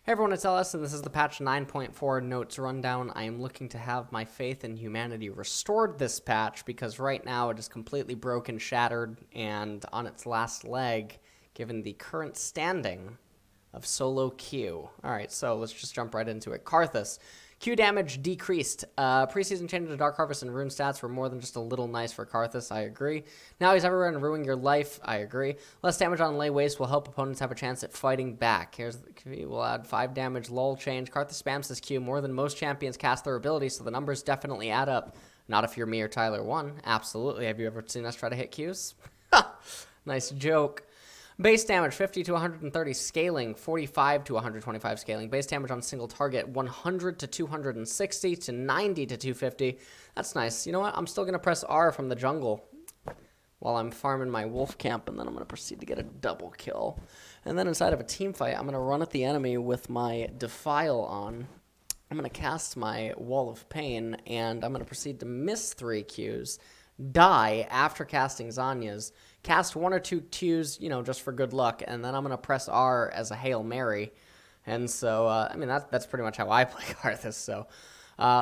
Hey everyone, it's Sylas, and this is the patch 9.4 notes rundown. I am looking to have my faith in humanity restored this patch because right now it is completely broken, shattered, and on its last leg, given the current standing of solo Q. Alright, so let's just jump right into it. Karthus. Q damage decreased. Preseason changes to Dark Harvest and Rune stats were more than just a little nice for Karthus, I agree. Now he's everywhere and ruining your life, I agree. Less damage on lay waste will help opponents have a chance at fighting back. Here's the Q, we'll add 5 damage, lull change. Karthus spams this Q more than most champions cast their abilities, so the numbers definitely add up. Not if you're me or Tyler 1. Absolutely. Have you ever seen us try to hit Qs? Nice joke. Base damage, 50 to 130 scaling, 45 to 125 scaling. Base damage on single target, 100 to 260 to 90 to 250. That's nice. You know what? I'm still going to press R from the jungle while I'm farming my wolf camp, and then I'm going to proceed to get a double kill. And then inside of a team fight, I'm going to run at the enemy with my Defile on. I'm going to cast my Wall of Pain, and I'm going to proceed to miss 3 Qs, die after casting Zanya's, cast 1 or 2 Qs, you know, just for good luck, and then I'm going to press R as a Hail Mary. And so, I mean, that's pretty much how I play Karthus. So,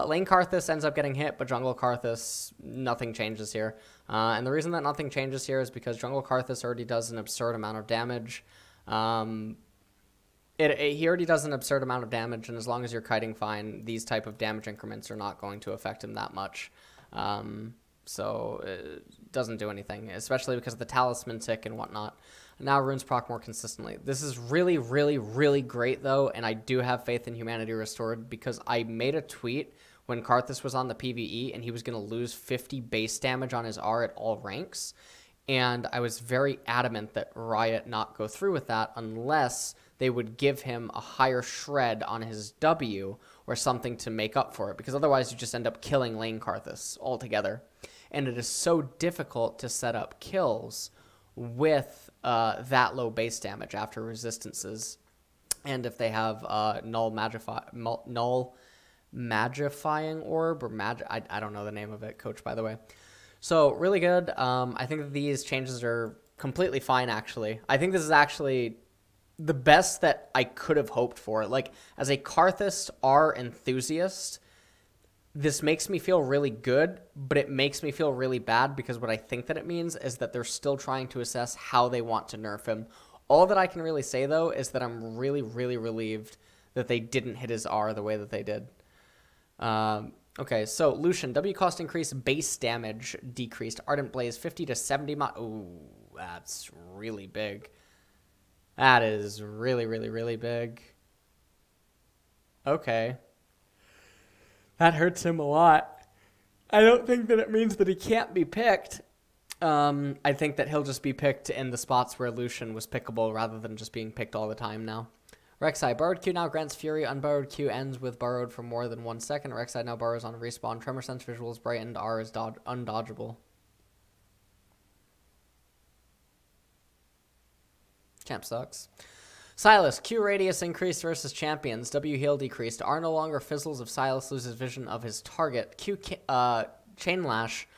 lane Karthus ends up getting hit, but jungle Karthus, nothing changes here. And the reason that nothing changes here is because jungle Karthus already does an absurd amount of damage. He already does an absurd amount of damage, and as long as you're kiting fine, these type of damage increments are not going to affect him that much. So it doesn't do anything, especially because of the talisman tick and whatnot. Now runes proc more consistently. This is really, really, really great, though, and I do have faith in humanity restored because I made a tweet when Karthus was on the PvE and he was going to lose 50 base damage on his R at all ranks, and I was very adamant that Riot not go through with that unless they would give him a higher shred on his W or something to make up for it, because otherwise you just end up killing lane Karthus altogether. And it is so difficult to set up kills with that low base damage after resistances. And if they have null magifying orb, or I don't know the name of it, coach, by the way. So really good. I think that these changes are completely fine, actually. I think this is actually the best that I could have hoped for. Like, as a Karthus R enthusiast, this makes me feel really good, but it makes me feel really bad because what I think that it means is that they're still trying to assess how they want to nerf him. All that I can really say, though, is that I'm really, really relieved that they didn't hit his R the way that they did. Okay, so Lucian, W cost increase, base damage decreased. Ardent Blaze, 50 to 70 Ooh, that's really big. That is really, really, really big. Okay. That hurts him a lot. I don't think that it means that he can't be picked. I think that he'll just be picked in the spots where Lucian was pickable rather than just being picked all the time now. Rek'Sai, borrowed Q now grants Fury. Unborrowed Q ends with borrowed for more than 1 second. Rek'Sai now borrows on respawn. Tremor Sense visuals brightened. R is undodgeable. Champ sucks. Sylas, Q radius increased versus champions. W heal decreased. R no longer fizzles if Sylas loses vision of his target. Q chain lash.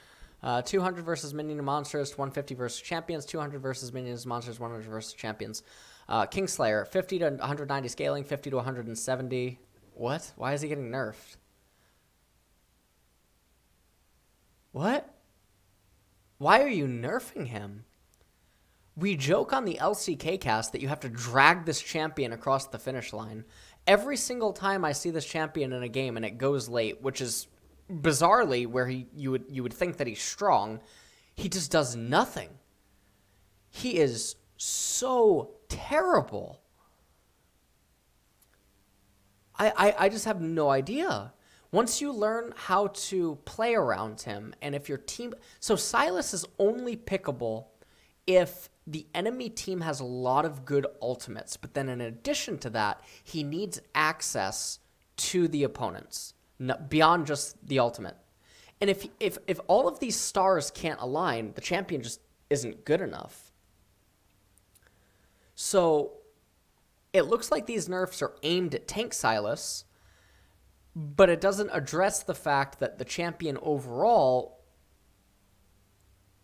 200 versus minion and monsters. 150 versus champions. 200 versus minions and monsters. 100 versus champions. Kingslayer, 50 to 190 scaling. 50 to 170. What? Why is he getting nerfed? What? Why are you nerfing him? We joke on the LCK cast that you have to drag this champion across the finish line. Every single time I see this champion in a game and it goes late, which is bizarrely where you would think that he's strong, he just does nothing. He is so terrible. I just have no idea. Once you learn how to play around him, and if your team... So Sylas is only pickable if the enemy team has a lot of good ultimates, but then in addition to that, he needs access to the opponents, beyond just the ultimate. And if all of these stars can't align, the champion just isn't good enough. So it looks like these nerfs are aimed at tank Sylas, but it doesn't address the fact that the champion overall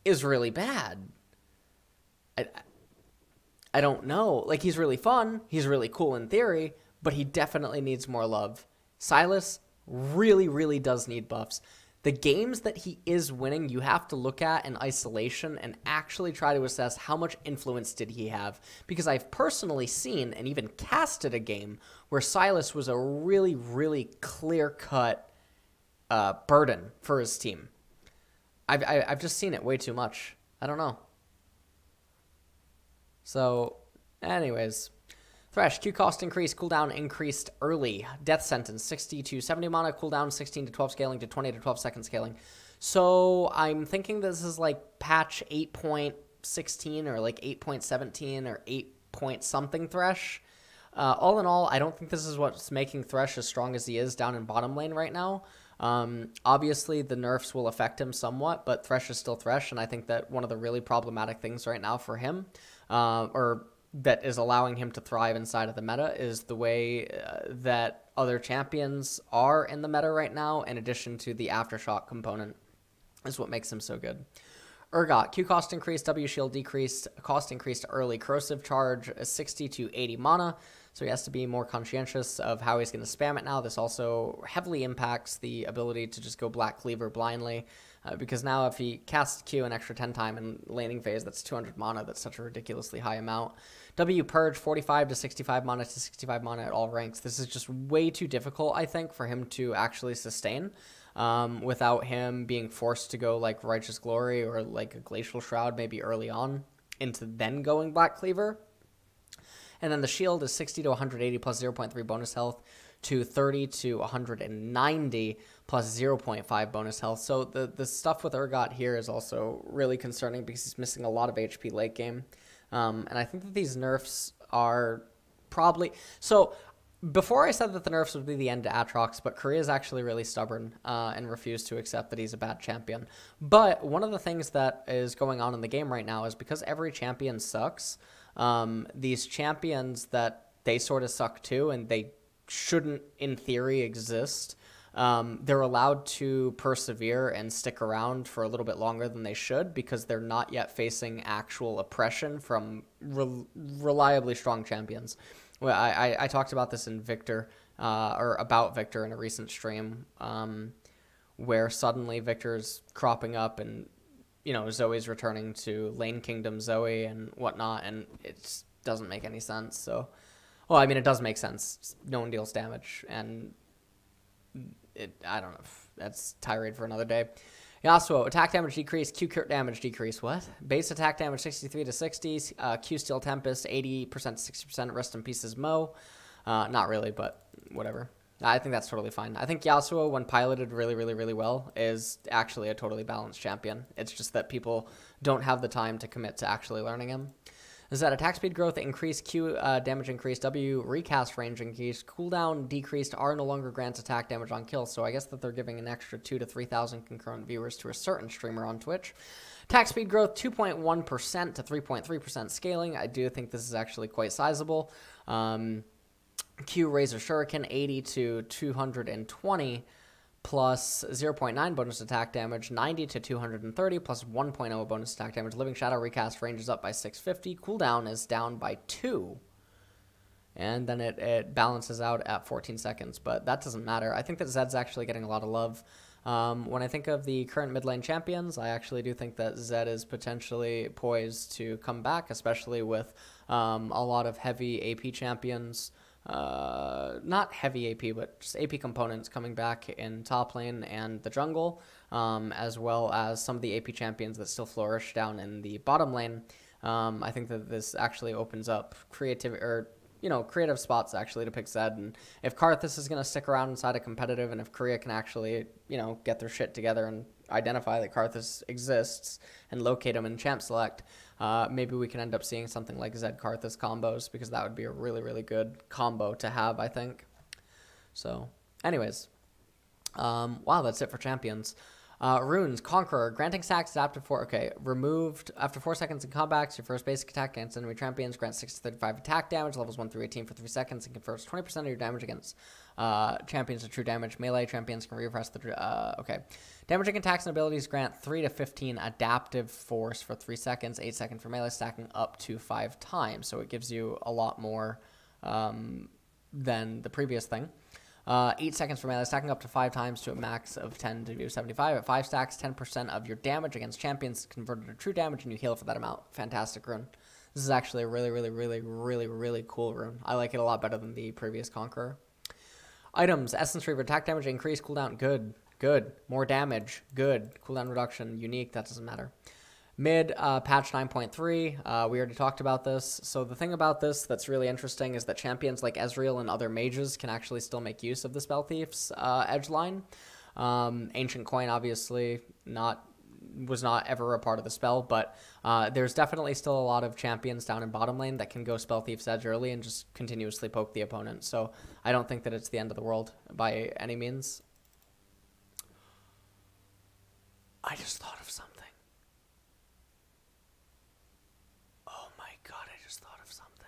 is really bad. I don't know. Like, he's really fun. He's really cool in theory, but he definitely needs more love. Sylas really, really does need buffs. The games that he is winning, you have to look at in isolation and actually try to assess how much influence did he have. Because I've personally seen and even casted a game where Sylas was a really, really clear-cut burden for his team. I've just seen it way too much. I don't know. So, anyways, Thresh, Q cost increase, cooldown increased early. Death sentence, 60 to 70 mana, cooldown 16 to 12 scaling to 20 to 12 second scaling. So I'm thinking this is like patch 8.16 or like 8.17 or 8 point something Thresh. All in all, I don't think this is what's making Thresh as strong as he is down in bottom lane right now. Obviously, the nerfs will affect him somewhat, but Thresh is still Thresh, and I think that one of the really problematic things right now for him, or that is allowing him to thrive inside of the meta, is the way that other champions are in the meta right now, in addition to the Aftershock component, is what makes him so good. Urgot, Q cost increased, W shield decreased, cost increased early, corrosive charge 60 to 80 mana, so he has to be more conscientious of how he's going to spam it now. This also heavily impacts the ability to just go Black Cleaver blindly, because now if he casts Q an extra 10 time in laning phase, that's 200 mana. That's such a ridiculously high amount. W Purge, 45 to 65 mana to 65 mana at all ranks. This is just way too difficult, I think, for him to actually sustain, without him being forced to go like Righteous Glory or like a Glacial Shroud maybe early on into then going Black Cleaver. And then the shield is 60 to 180 plus 0.3 bonus health to 30 to 190 plus 0.5 bonus health. So the stuff with Urgot here is also really concerning because he's missing a lot of HP late game. And I think that these nerfs are probably... So before I said that the nerfs would be the end to Aatrox, but Korea is actually really stubborn and refused to accept that he's a bad champion. But one of the things that is going on in the game right now is because every champion sucks, these champions that they sort of suck too, and they shouldn't, in theory, exist, they're allowed to persevere and stick around for a little bit longer than they should because they're not yet facing actual oppression from reliably strong champions. Well, I talked about this in Victor, or about Victor in a recent stream, where suddenly Victor's cropping up and, you know, Zoe's returning to Lane Kingdom Zoe and whatnot, and it doesn't make any sense. So, well, I mean, it does make sense. No one deals damage, and I don't know. That's tirade for another day. Yasuo, attack damage decrease, Q crit damage decrease. What? Base attack damage 63 to 60, Q Steel Tempest 80% to 60%, rest in pieces Mo. Not really, but whatever. I think that's totally fine. I think Yasuo, when piloted really well, is actually a totally balanced champion. It's just that people don't have the time to commit to actually learning him. Is that attack speed growth increased, Q damage increased, W recast range increased, cooldown decreased, R no longer grants attack damage on kill. So I guess that they're giving an extra 2,000 to 3,000 concurrent viewers to a certain streamer on Twitch. Attack speed growth 2.1% to 3.3% scaling. I do think this is actually quite sizable. Q Razor Shuriken 80 to 220. Plus 0.9 bonus attack damage, 90 to 230, plus 1.0 bonus attack damage. Living Shadow recast range is up by 650. Cooldown is down by 2. And then it balances out at 14 seconds, but that doesn't matter. I think that Zed's actually getting a lot of love. When I think of the current mid lane champions, I actually do think that Zed is potentially poised to come back, especially with a lot of heavy AP champions. Not heavy AP, but just AP components coming back in top lane and the jungle, as well as some of the AP champions that still flourish down in the bottom lane. I think that this actually opens up creative spots actually to pick Zed. And if Karthus is going to stick around inside a competitive, and if Korea can actually, get their shit together and identify that Karthus exists and locate him in champ select, maybe we can end up seeing something like Zed Karthus combos, because that would be a really good combo to have, I think. So, anyways, wow, that's it for champions. Runes, Conqueror, granting stacks adapted for, removed after 4 seconds in combat. Your first basic attack against enemy champions grants 6 to 35 attack damage, levels 1 through 18 for 3 seconds, and confers 20% of your damage against champions to true damage. Melee champions can repress the, Damaging attacks and abilities grant 3 to 15 adaptive force for 3 seconds, 8 seconds for melee, stacking up to 5 times. So it gives you a lot more than the previous thing. 8 seconds for melee, stacking up to 5 times to a max of 10 to do 75. At 5 stacks, 10% of your damage against champions converted to true damage, and you heal for that amount. Fantastic rune. This is actually a really cool rune. I like it a lot better than the previous Conqueror. Items, Essence Reaver, attack damage increase, cooldown, good. More damage, good. Cooldown reduction, unique, that doesn't matter. Mid, patch 9.3, we already talked about this. So the thing about this that's really interesting is that champions like Ezreal and other mages can actually still make use of the Spell Thief's edge line. Ancient Coin obviously was not ever a part of the spell, but there's definitely still a lot of champions down in bottom lane that can go Spell Thief's edge early and just continuously poke the opponent. So I don't think that it's the end of the world by any means. I just thought of something. Oh my god, I just thought of something.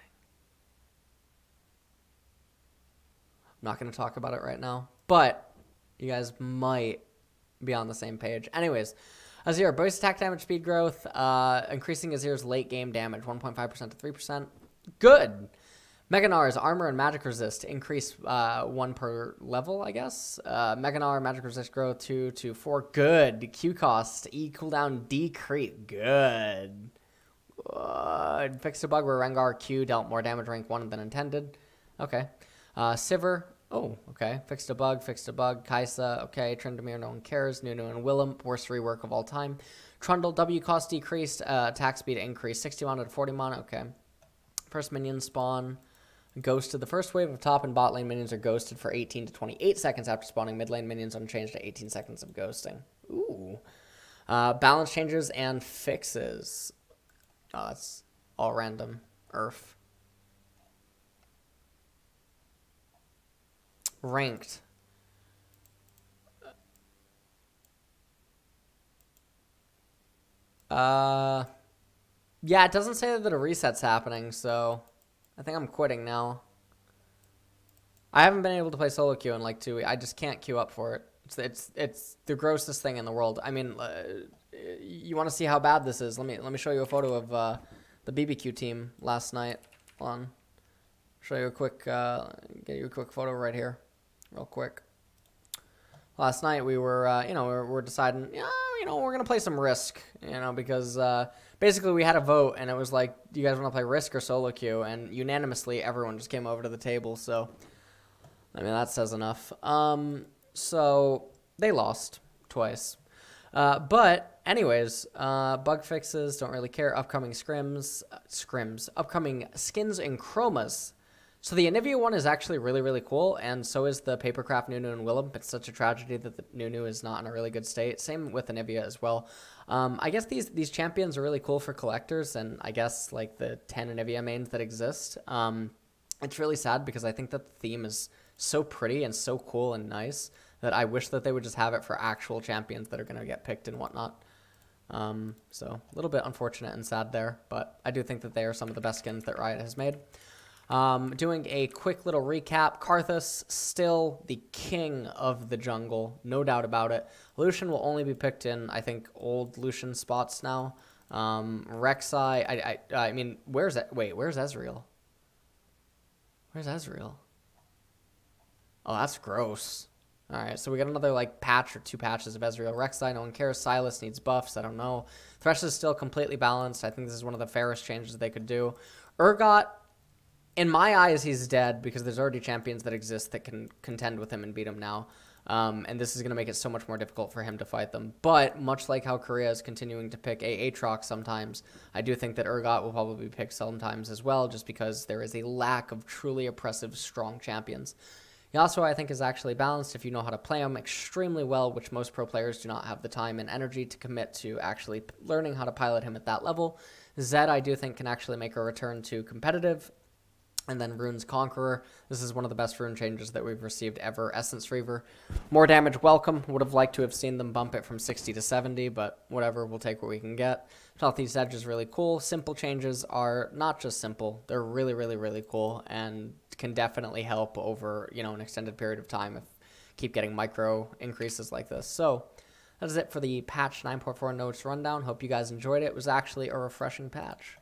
I'm not going to talk about it right now, but you guys might be on the same page. Anyways, Azir, boost attack damage, speed growth, increasing Azir's late game damage, 1.5% to 3%. Good. Meganar's armor and magic resist increase 1 per level, I guess. Meganar magic resist growth 2 to 4. Good. Q cost, E cooldown decrease. Good. Fixed a bug where Rengar Q dealt more damage rank 1 than intended. Okay. Sivir. Oh, okay. Fixed a bug. Kaisa. Okay. Tryndamere, no one cares. Nunu and Willem. Worst rework of all time. Trundle, W cost decreased. Attack speed increased. 60 mana to 40 mana. Okay. First minion spawn. Ghosted. The first wave of top and bot lane minions are ghosted for 18 to 28 seconds after spawning. Mid lane minions unchanged to 18 seconds of ghosting. Ooh. Balance changes and fixes. Oh, that's all random. URF. Ranked. Yeah, it doesn't say that a reset's happening, so I think I'm quitting now. I haven't been able to play solo queue in like 2 weeks. I just can't queue up for it. It's the grossest thing in the world. I mean, you want to see how bad this is? Let me show you a photo of the BBQ team last night. Hold on, show you a quick get you a quick photo right here, real quick. Last night we were we're deciding, we're gonna play some Risk, because basically we had a vote and it was like, do you guys want to play Risk or solo queue? And unanimously everyone just came over to the table. So I mean, that says enough. So they lost twice. But anyways, bug fixes, don't really care. Upcoming upcoming skins and chromas. So the Anivia one is actually really cool, and so is the Papercraft Nunu and Willem. It's such a tragedy that the Nunu is not in a really good state. Same with Anivia as well. I guess these champions are really cool for collectors, and I guess like the 10 Anivia mains that exist. It's really sad because I think that the theme is so pretty and so cool and nice that I wish that they would just have it for actual champions that are going to get picked and whatnot. So a little bit unfortunate and sad there, but I do think that they are some of the best skins that Riot has made. Doing a quick little recap, Karthus, still the king of the jungle, no doubt about it. Lucian will only be picked in, I think, old Lucian spots now. Rek'Sai, I mean, where's Ezreal? Where's Ezreal? Oh, that's gross. Alright, so we got another like patch or 2 patches of Ezreal. Rek'Sai, no one cares. Sylas needs buffs, I don't know. Thresh is still completely balanced. I think this is one of the fairest changes they could do. Urgot, in my eyes, he's dead because there's already champions that exist that can contend with him and beat him now. And this is going to make it so much more difficult for him to fight them. But much like how Korea is continuing to pick Aatrox sometimes, I do think that Urgot will probably be picked sometimes as well, just because there is a lack of truly oppressive, strong champions. Yasuo, I think, is actually balanced if you know how to play him extremely well, which most pro players do not have the time and energy to commit to actually learning how to pilot him at that level. Zed, I do think, can actually make a return to competitive. And then Rune's Conqueror. This is one of the best rune changes that we've received ever. Essence Reaver. More damage, welcome. Would have liked to have seen them bump it from 60 to 70, but whatever, we'll take what we can get. Southeast Edge is really cool. Simple changes are not just simple. They're really cool and can definitely help over, an extended period of time if keep getting micro increases like this. So that is it for the patch 9.4 notes rundown. Hope you guys enjoyed it. It was actually a refreshing patch.